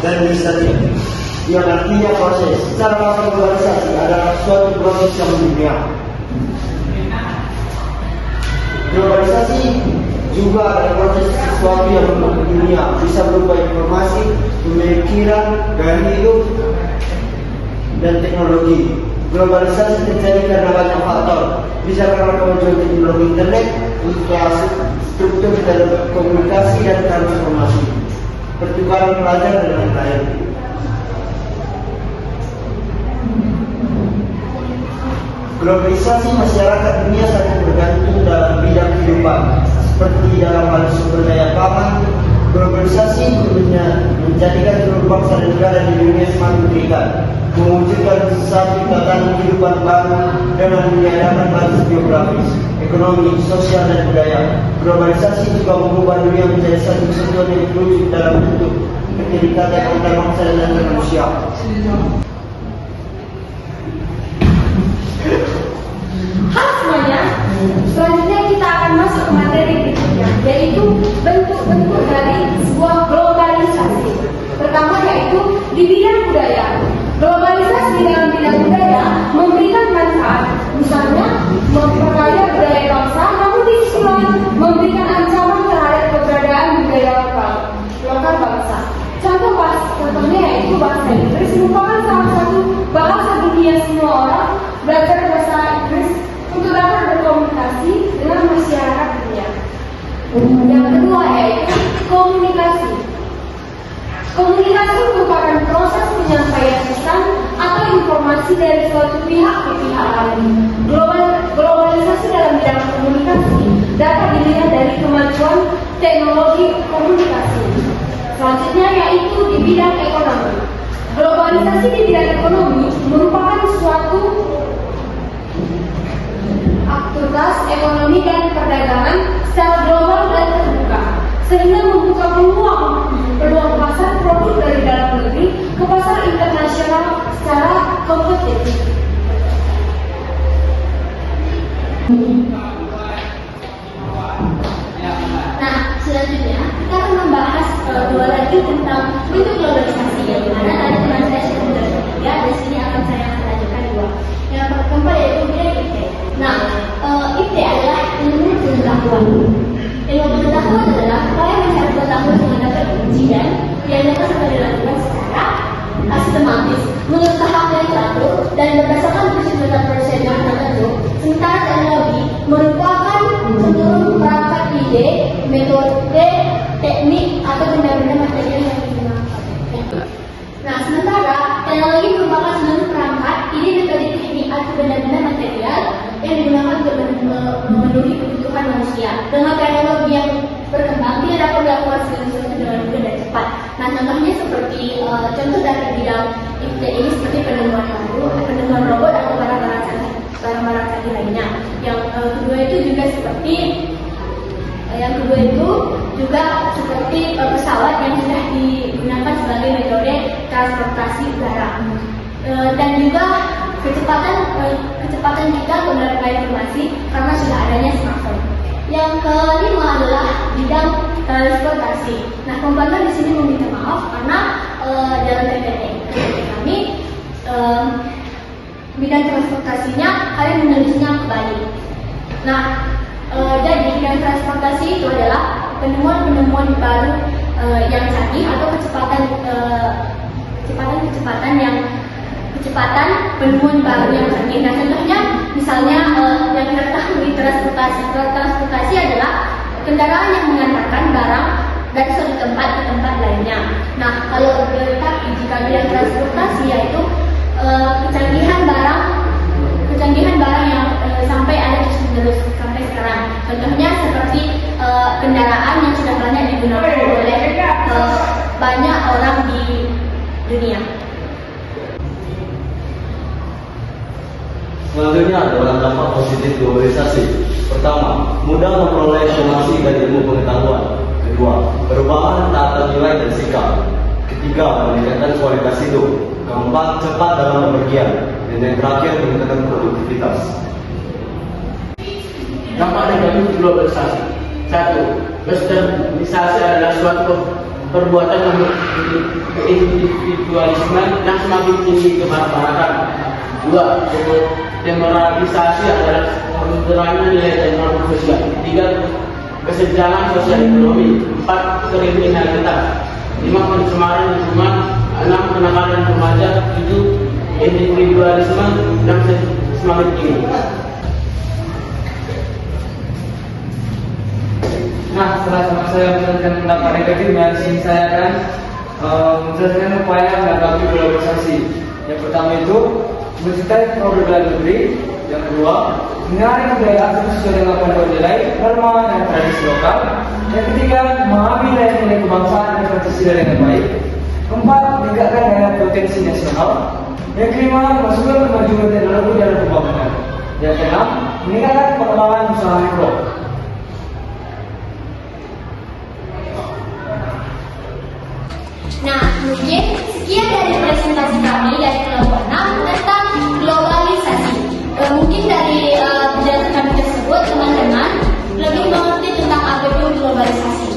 dan administratif. Yang artinya proses secara globalisasi adalah suatu proses yang mendunia. Globalisasi juga adalah proses sesuatu yang berubah dunia, bisa berupa informasi, pemikiran, gaya hidup, dan teknologi. Globalisasi terjadi karena banyak faktor, bisa karena kemajuan teknologi internet, infrastruktur dalam komunikasi dan transformasi, pertukaran pelajar dan lain-lain. Globalisasi masyarakat dunia sangat bergantung dalam bidang kehidupan, seperti dalam hal sumber daya pangan. Globalisasi menjadikan seluruh bangsa dan negara di dunia semakin terikat, mewujudkan satu tatanan kehidupan baru dengan meniadakan batas geografis, ekonomi, sosial, dan budaya. Globalisasi juga mengubah dunia menjadi satu kesatuan yang terwujud dalam bentuk keterikatan antar bangsa dan antar manusia. Halo semuanya, selanjutnya kita akan masuk ke materi berikutnya, yaitu bentuk-bentuk dari sebuah globalisasi. Pertama yaitu di bidang budaya. Globalisasi di dalam bidang budaya memberikan manfaat, misalnya memperkaya budaya bangsa, namun di sisi lain memberikan ancaman terhadap keberadaan budaya lokal bangsa. Contohnya yaitu bahasa Inggris merupakan salah satu bahasa dunia. Semua orang belajar bahasa Inggris untuk dapat berkomunikasi dengan masyarakat dunia. Yang kedua yaitu komunikasi. Komunikasi merupakan proses penyampaian pesan atau informasi dari suatu pihak ke pihak lain. Globalisasi dalam bidang komunikasi dapat dilihat dari kemajuan teknologi komunikasi. Selanjutnya yaitu di bidang ekonomi. Globalisasi di bidang ekonomi merupakan suatu aktivitas ekonomi dan perdagangan secara global dan terbuka, sehingga membuka peluang pasar produk dari dalam negeri ke pasar internasional secara kompetitif. Nah, selanjutnya kita akan membahas dua lagi tentang bentuk globalisasi, yang dimana tadi teman saya sudah menjelaskan tiga, dan sini akan saya lanjutkan dua. Yang keempat yaitu bidang IT. Nah, IT adalah ilmu pengetahuan. Ilmu pengetahuan adalah upaya mencari pengetahuan mengenai uji dan yang dapat dilakukan secara sistematis, menurut tahap yang teratur dan berdasarkan prosedur tertentu. Sementara teknologi merupakan seluruh perangkat ide, metode, teknik atau benda-benda material yang digunakan. Nah, sementara teknologi merupakan seluruh perangkat ide, metode, teknik atau benda-benda material yang digunakan untuk memenuhi kebutuhan manusia. Dengan teknologi yang berkembang, tidak dapat dilakukan segala sesuatu dengan mudah dan cepat. Nah, contohnya seperti contoh dari bidang IT ini seperti penemuan robot atau barang-barang canggih lainnya. Yang kedua itu juga seperti pesawat yang sudah digunakan sebagai metode transportasi udara. Dan juga kecepatan kita menerima informasi karena sudah adanya smartphone. Yang kelima adalah bidang transportasi. Nah, kompetitor di sini meminta maaf karena dalam PPT kami bidang transportasinya kalian menulisnya kembali. Nah, jadi bidang transportasi itu adalah penemuan baru yang canggih atau kecepatan penemuan baru yang canggih. Nah, contohnya misalnya yang kita ketahui transportasi adalah kendaraan yang mengantarkan barang dari suatu tempat ke tempat lainnya. Nah, kalau jika bidang transportasi yaitu kecanggihan barang yang sampai ada terus sampai sekarang. Contohnya seperti kendaraan yang sudah banyak digunakan oleh banyak orang di dunia. Selanjutnya adalah dampak positif globalisasi. Pertama, mudah memperoleh informasi dan ilmu pengetahuan. Kedua, perubahan tata nilai dan sikap. Ketiga, meningkatkan kualitas hidup. Keempat, cepat dalam bepergian. Dan yang terakhir, meningkatkan produktivitas. Dampak negatif globalisasi. 1. Westernisasi adalah suatu perbuatan individualisme yang semakin tinggi ke masyarakat. 2. Demoralisasi adalah kurangnya nilai dan norma sosial. 3. Kesenjangan sosial ekonomi. 4. Kriminalitas. 5. Pencemaran lingkungan. 6. Kenakalan remaja. 7. Individualisme yang semakin tinggi. Nah, setelah saya menjelaskan pendapat negatifnya, di sini saya akan menjelaskan upaya menanggapi globalisasi. Yang pertama itu mencintai produk dalam negeri. Yang kedua, mengenali budaya asli sesuai dengan panduan nilai, norma dan tradisi lokal. Yang ketiga, memahami nilai-nilai kebangsaan dan Pancasila dengan baik. Keempat, meningkatkan daya potensi nasional. Yang kelima, masukkan kemajuan teknologi dalam pembangunan. Yang keenam, meningkatkan pengembangan usaha mikro. Nah, mungkin sekian dari presentasi kami dari kelompok 6 tentang globalisasi. Mungkin dari penjelasan kami tersebut, teman-teman lebih mengerti tentang apa itu globalisasi.